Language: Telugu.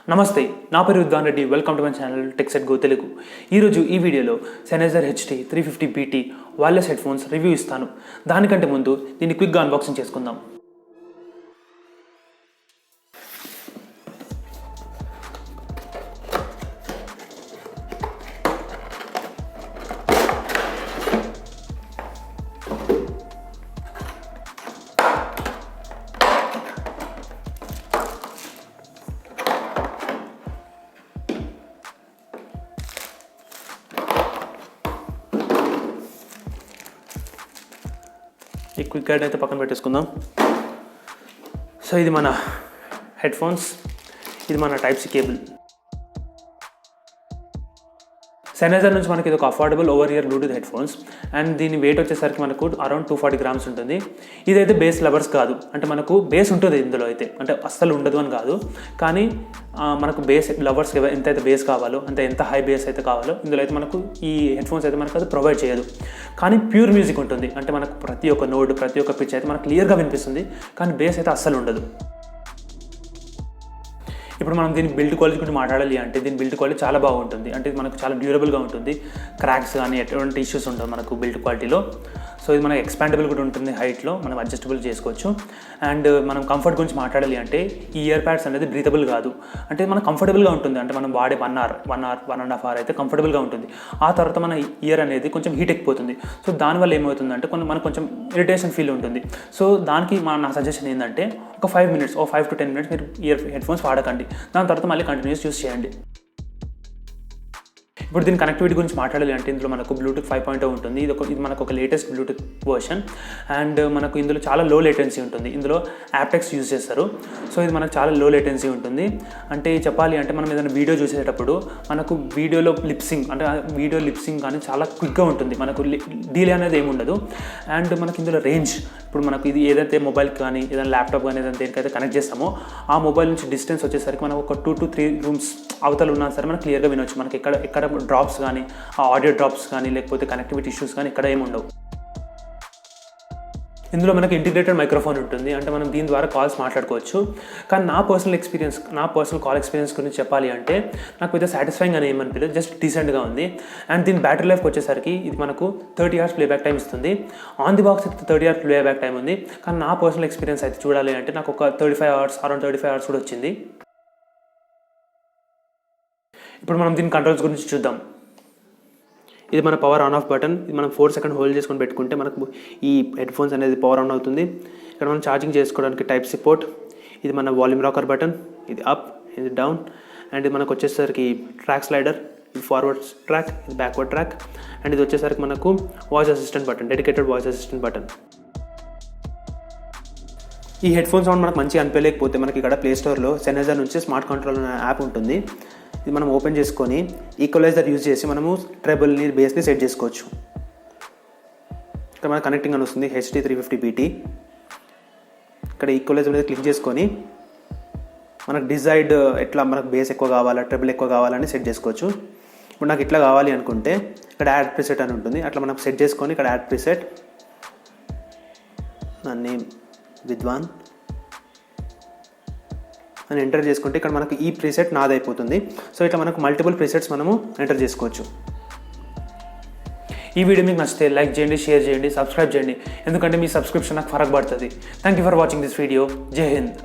నమస్తే, నా పేరు విద్వాన్ Reddy. Welcome to my channel tech set go Telugu. ఈరోజు ఈ వీడియోలో Sennheiser HT 350BT wireless head phones review ఇస్తాను. దానికంటే ముందు దీన్ని క్విక్గా అన్బాక్సింగ్ చేసుకుందాం. ఈ క్విక్ గైడ్ అయితే పక్కన పెట్టేసుకుందాం. సో ఇది మన హెడ్ ఫోన్స్, ఇది మన టైప్ సి కేబుల్. Sennheiser నుంచి మనకి ఇది ఒక affordable over year Bluetooth head phones and దీని వెయిట్ వచ్చేసరికి మనకు అరౌండ్ 240 grams ఉంటుంది. ఇదైతే బేస్ లవర్స్ కాదు, అంటే మనకు బేస్ ఉంటుంది ఇందులో అయితే, అంటే అస్సలు ఉండదు అని కాదు, కానీ మనకు బేస్ లవర్స్ ఎంతైతే బేస్ కావాలో అంటే ఎంత హై బేస్ అయితే కావాలో ఇందులో అయితే మనకు ఈ హెడ్ ఫోన్స్ అయితే మనకు అది ప్రొవైడ్ చేయదు. కానీ ప్యూర్ మ్యూజిక్ ఉంటుంది, అంటే మనకు ప్రతి ఒక్క నోడ్ ప్రతి ఒక్క పిచ్ అయితే మనకు క్లియర్గా వినిపిస్తుంది, కానీ బేస్ అయితే అస్సలు ఉండదు. ఇప్పుడు మనం దీని బిల్డ్ క్వాలిటీ గురించి మాట్లాడాలి అంటే దీని బిల్డ్ క్వాలిటీ చాలా బాగుంటుంది, అంటే మనకు చాలా డ్యూరబుల్గా ఉంటుంది. క్రాక్స్ కానీ ఎటువంటి ఇష్యూస్ ఉండవు మనకు బిల్డ్ క్వాలిటీలో. సో ఇది మనకు ఎక్స్పాండబుల్ కూడా ఉంటుంది, హైట్లో మనం అడ్జస్టబుల్ చేసుకోవచ్చు. అండ్ మనం కంఫర్ట్ గురించి మాట్లాడాలి అంటే ఈ ఇయర్ ప్యాడ్స్ అనేది బ్రీతబుల్ కాదు, అంటే మనకు కంఫర్టబుల్గా ఉంటుంది. అంటే మనం వాడే 1.5 hour అయితే కంఫర్టబుల్గా ఉంటుంది. ఆ తర్వాత మన ఇయర్ అనేది కొంచెం హీట్ ఎక్కిపోతుంది. సో దానివల్ల ఏమవుతుందంటే మనకు కొంచెం ఇరిటేషన్ ఫీల్ ఉంటుంది. సో దానికి నా సజెషన్ ఏంటంటే ఒక 5 to 10 minutes మీరు హెడ్ ఫోన్స్ వాడకండి, దాని తర్వాత మళ్ళీ కంటిన్యూస్ యూస్ చేయండి. ఇప్పుడు దీని కనెక్టివిటీ గురించి మాట్లాడాలి అంటే ఇందులో మనకు బ్లూటూత్ 5.0 ఉంటుంది. ఇది మనకు ఒక లేటెస్ట్ బ్లూటూత్ వర్షన్ అండ్ మనకు ఇందులో చాలా లో లేటెన్సీ ఉంటుంది. ఇందులో యాప్టెక్స్ యూజ్ చేస్తారు. సో ఇది మనకు చాలా లో లేటెన్సీ ఉంటుంది. అంటే చెప్పాలి అంటే మనం ఏదైనా వీడియో చూసేటప్పుడు మనకు వీడియోలో లిప్సింగ్ కానీ చాలా క్విక్గా ఉంటుంది, మనకు డీలే అనేది ఏమి ఉండదు. అండ్ మనకి ఇందులో రేంజ్, ఇప్పుడు మనకు ఇది ఏదైతే మొబైల్కి కానీ ఏదైనా ల్యాప్టాప్ కానీ ఏదైనా దేనికైతే కనెక్ట్ చేస్తామో ఆ మొబైల్ నుంచి డిస్టెన్స్ వచ్చేసరికి మనకు ఒక 2 to 3 rooms అవతల ఉన్నా సరే మనకు క్లియర్గా వినొచ్చు. మనకి ఎక్కడ డ్రాప్స్ కానీ ఆడియో డ్రాప్స్ కానీ లేకపోతే కనెక్టివిటీ ఇష్యూస్ కానీ ఇక్కడ ఏమి ఉండవు. ఇందులో మనకు ఇంటిగ్రేటెడ్ మైక్రోఫోన్ ఉంటుంది, అంటే మనం దీని ద్వారా కాల్స్ మాట్లాడుకోవచ్చు. కానీ నా పర్సనల్ కాల్ ఎక్స్పీరియన్స్ గురించి చెప్పాలి అంటే నాకు పెద్ద సాటిస్ఫైయింగ్ అని ఏమనిపించలేదు, జస్ట్ డీసెంట్గా ఉంది. అండ్ దీని బ్యాటరీ లైఫ్కి వచ్చేసరికి ఇది మనకు 30 hours ప్లేబ్యాక్ టైం ఇస్తుంది. ఆన్ ది బాక్స్ అయితే 30 hours ప్లేబ్యాక్ టైం ఉంది, కానీ నా పర్సనల్ ఎక్స్పీరియన్స్ అయితే చూడాలి అంటే నాకు ఒక 35 hours కూడా వచ్చింది. ఇప్పుడు మనం దీని కంట్రోల్స్ గురించి చూద్దాం. ఇది మన పవర్ ఆన్ ఆఫ్ బటన్. ఇది మనం 4 seconds హోల్డ్ చేసుకొని పెట్టుకుంటే మనకు ఈ హెడ్ ఫోన్స్ అనేది పవర్ ఆన్ అవుతుంది. ఇక్కడ మనం ఛార్జింగ్ చేసుకోవడానికి టైప్ సి పోర్ట్. ఇది మన వాల్యూమ్ రాకర్ బటన్, ఇది అప్, ఇది డౌన్. అండ్ ఇది మనకు వచ్చేసరికి ట్రాక్ స్లైడర్, ఇది ఫార్వర్డ్ ట్రాక్, ఇది బ్యాక్వర్డ్ ట్రాక్. అండ్ ఇది వచ్చేసరికి మనకు voice assistant button, dedicated voice assistant button. ఈ హెడ్ ఫోన్ సౌండ్ మనకు మంచిగా అనిపించలేకపోతే మనకి ఇక్కడ ప్లే స్టోర్లో Sennheiser నుంచి స్మార్ట్ కంట్రోల్ అనే యాప్ ఉంటుంది. ఇది మనం ఓపెన్ చేసుకొని ఈక్వలైజర్ యూజ్ చేసి మనము ట్రెబుల్ని బేస్ని సెట్ చేసుకోవచ్చు. ఇక్కడ మనకు కనెక్టింగ్ అని వస్తుంది HT 350BT. ఇక్కడ ఈక్వలైజర్ మీద క్లిక్ చేసుకొని మనకు డిజైర్డ్ ఎట్లా మనకు బేస్ ఎక్కువ కావాలా ట్రెబుల్ ఎక్కువ కావాలని సెట్ చేసుకోవచ్చు. ఇప్పుడు నాకు ఇట్లా కావాలి అనుకుంటే ఇక్కడ యాడ్ ప్రిసెట్ అని ఉంటుంది, అట్లా మనం సెట్ చేసుకొని ఇక్కడ యాడ్ ప్రిసెట్, నా నేమ్ విద్వాన్ అని ఎంటర్ చేసుకుంటే ఇక్కడ మనకు ఈ ప్రీసెట్ నాదైపోతుంది. సో ఇట్లా మనకు మల్టిపుల్ ప్రీసెట్స్ మనము ఎంటర్ చేసుకోవచ్చు. ఈ వీడియో మీకు నచ్చితే లైక్ చేయండి, షేర్ చేయండి, సబ్స్క్రైబ్ చేయండి, ఎందుకంటే మీ సబ్స్క్రిప్షన్ నాకు ఫరక్ పడుతుంది. Thank you for watching this video. జై హింద్.